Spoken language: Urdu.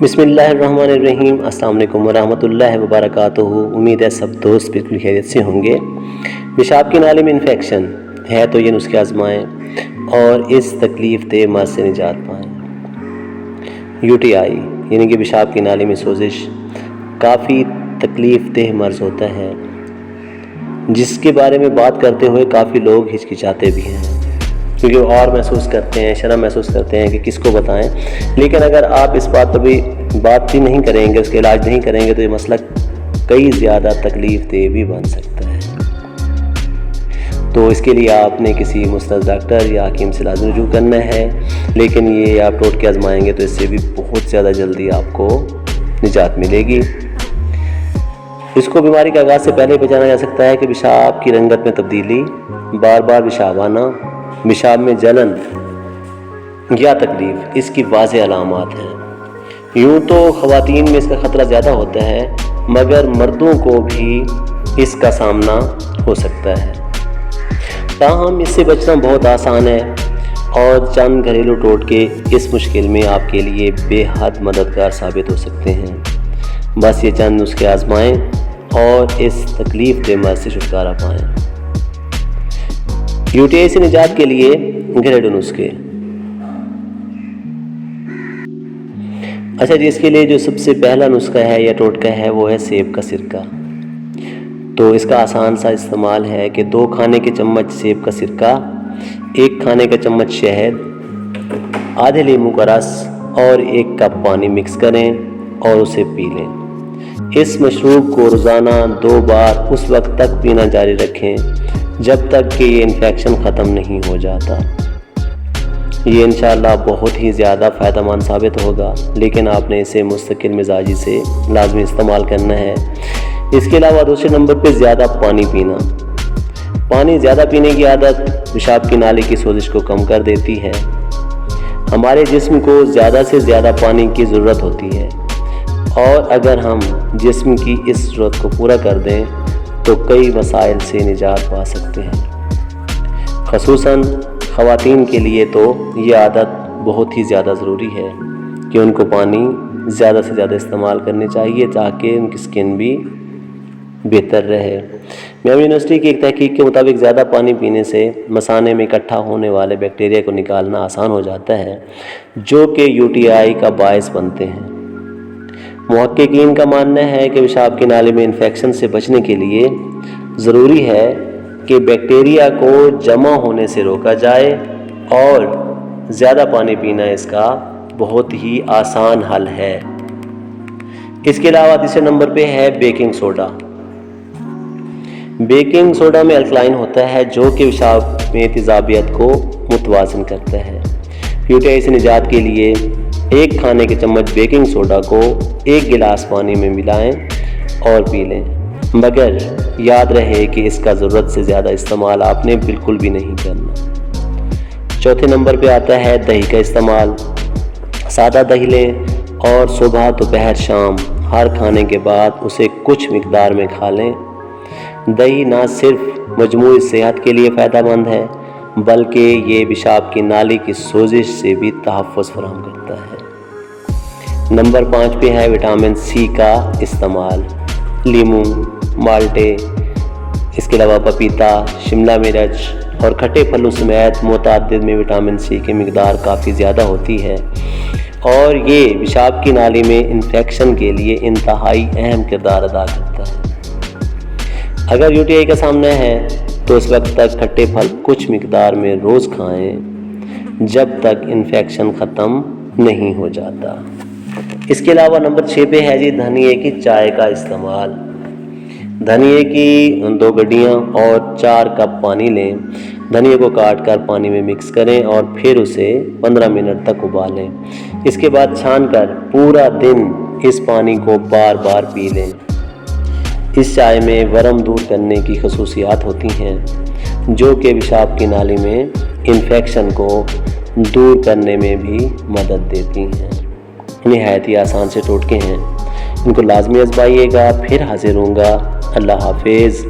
بسم اللہ الرحمن الرحیم۔ السلام علیکم ورحمۃ اللہ وبرکاتہ۔ امید ہے سب دوست بالکل خیریت سے ہوں گے۔ پیشاب کی نالی میں انفیکشن ہے تو یہ نسخے آزمائیں اور اس تکلیف دہ مرض سے نجات پائیں۔ UTI یعنی کہ پیشاب کی نالی میں سوزش کافی تکلیف دہ مرض ہوتا ہے، جس کے بارے میں بات کرتے ہوئے کافی لوگ ہچکچاتے بھی ہیں، کیونکہ وہ اور محسوس کرتے ہیں، شرم محسوس کرتے ہیں کہ کس کو بتائیں۔ لیکن اگر آپ اس بات پر بھی بات ہی نہیں کریں گے، اس کا علاج نہیں کریں گے، تو یہ مسئلہ کئی زیادہ تکلیف دہ بھی بن سکتا ہے۔ تو اس کے لیے آپ نے کسی مستعد ڈاکٹر یا حکیم سے لازم رجوع کرنا ہے، لیکن یہ آپ ٹوٹکے آزمائیں گے تو اس سے بھی بہت زیادہ جلدی آپ کو نجات ملے گی۔ اس کو بیماری کا آغاز سے پہلے پہچانا جا سکتا ہے کہ پیشاب کی رنگت میں تبدیلی، بار بار پیشاب آنا، پیشاب میں جلن یا تکلیف اس کی واضح علامات ہیں۔ یوں تو خواتین میں اس کا خطرہ زیادہ ہوتا ہے، مگر مردوں کو بھی اس کا سامنا ہو سکتا ہے۔ تاہم اس سے بچنا بہت آسان ہے اور چند گھریلو ٹوٹکے اس مشکل میں آپ کے لیے بے حد مددگار ثابت ہو سکتے ہیں۔ بس یہ چند نسخے آزمائیں اور اس تکلیف دہ مرض سے چھٹکارا پائیں۔ UTI سے نجات کے لیے گھریلو نسخے۔ اچھا جی، اس کے لیے جو سب سے پہلا نسخہ ہے یا ٹوٹکا ہے وہ ہے سیب کا سرکہ۔ تو اس کا آسان سا استعمال ہے کہ 2 کھانے کے چمچ سیب کا سرکہ، 1 کھانے کا چمچ شہد، آدھے لیموں کا رس اور 1 کپ پانی مکس کریں اور اسے پی لیں۔ اس مشروب کو روزانہ 2 بار اس وقت تک پینا جاری رکھیں جب تک کہ یہ انفیکشن ختم نہیں ہو جاتا۔ یہ انشاءاللہ بہت ہی زیادہ فائدہ مند ثابت ہوگا، لیکن آپ نے اسے مستقل مزاجی سے لازمی استعمال کرنا ہے۔ اس کے علاوہ دوسرے نمبر پہ زیادہ پانی پینا۔ پانی زیادہ پینے کی عادت پیشاب کی نالی کی سوزش کو کم کر دیتی ہے۔ ہمارے جسم کو زیادہ سے زیادہ پانی کی ضرورت ہوتی ہے، اور اگر ہم جسم کی اس ضرورت کو پورا کر دیں تو کئی مسائل سے نجات پا سکتے ہیں۔ خصوصاً خواتین کے لیے تو یہ عادت بہت ہی زیادہ ضروری ہے کہ ان کو پانی زیادہ سے زیادہ استعمال کرنے چاہیے تاکہ ان کی سکن بھی بہتر رہے۔ میامی یونیورسٹی کی ایک تحقیق کے مطابق زیادہ پانی پینے سے مثانے میں اکٹھا ہونے والے بیکٹیریا کو نکالنا آسان ہو جاتا ہے، جو کہ UTI کا باعث بنتے ہیں۔ محققین کا ماننا ہے کہ پیشاب کی نالی میں انفیکشن سے بچنے کے لیے ضروری ہے کہ بیکٹیریا کو جمع ہونے سے روکا جائے، اور زیادہ پانی پینا اس کا بہت ہی آسان حل ہے۔ اس کے علاوہ تیسرے نمبر پہ ہے بیکنگ سوڈا۔ بیکنگ سوڈا میں الکلائن ہوتا ہے جو کہ پیشاب میں تیزابیت کو متوازن کرتا ہے۔ UTI سے نجات کے لیے 1 کھانے کے چمچ بیکنگ سوڈا کو 1 گلاس پانی میں ملائیں اور پی لیں، مگر یاد رہے کہ اس کا ضرورت سے زیادہ استعمال آپ نے بالکل بھی نہیں کرنا۔ چوتھے نمبر پہ آتا ہے دہی کا استعمال۔ سادہ دہی لیں اور صبح، دوپہر، شام ہر کھانے کے بعد اسے کچھ مقدار میں کھا لیں۔ دہی نہ صرف مجموعی صحت کے لیے فائدہ مند ہے، بلکہ یہ پیشاب کی نالی کی سوزش سے بھی تحفظ فراہم کرتا ہے۔ نمبر 5 پہ ہے وٹامن C کا استعمال۔ لیموں، مالٹے، اس کے علاوہ پپیتا، شملہ مرچ اور کھٹے پھلوں سمیت متعدد میں وٹامن C کی مقدار کافی زیادہ ہوتی ہے، اور یہ پیشاب کی نالی میں انفیکشن کے لیے انتہائی اہم کردار ادا کرتا ہے۔ اگر UTI کا سامنا ہے تو اس وقت تک کھٹے پھل کچھ مقدار میں روز کھائیں جب تک انفیکشن ختم نہیں ہو جاتا۔ اس کے علاوہ نمبر 6 پہ ہے جی دھنیے کی چائے کا استعمال۔ دھنیے کی 2 گڈیاں اور 4 کپ پانی لیں۔ دھنیے کو کاٹ کر پانی میں مکس کریں اور پھر اسے 15 منٹ تک ابالیں۔ اس کے بعد چھان کر پورا دن اس پانی کو بار بار پی لیں۔ اس چائے میں ورم دور کرنے کی خصوصیات ہوتی ہیں، جو کہ پیشاب کی نالی میں انفیکشن کو دور کرنے میں بھی مدد دیتی ہیں۔ نہایت ہی آسان سے ٹوٹکے ہیں، ان کو لازمی آزمائیے گا۔ پھر حاضر ہوں گا۔ اللہ حافظ۔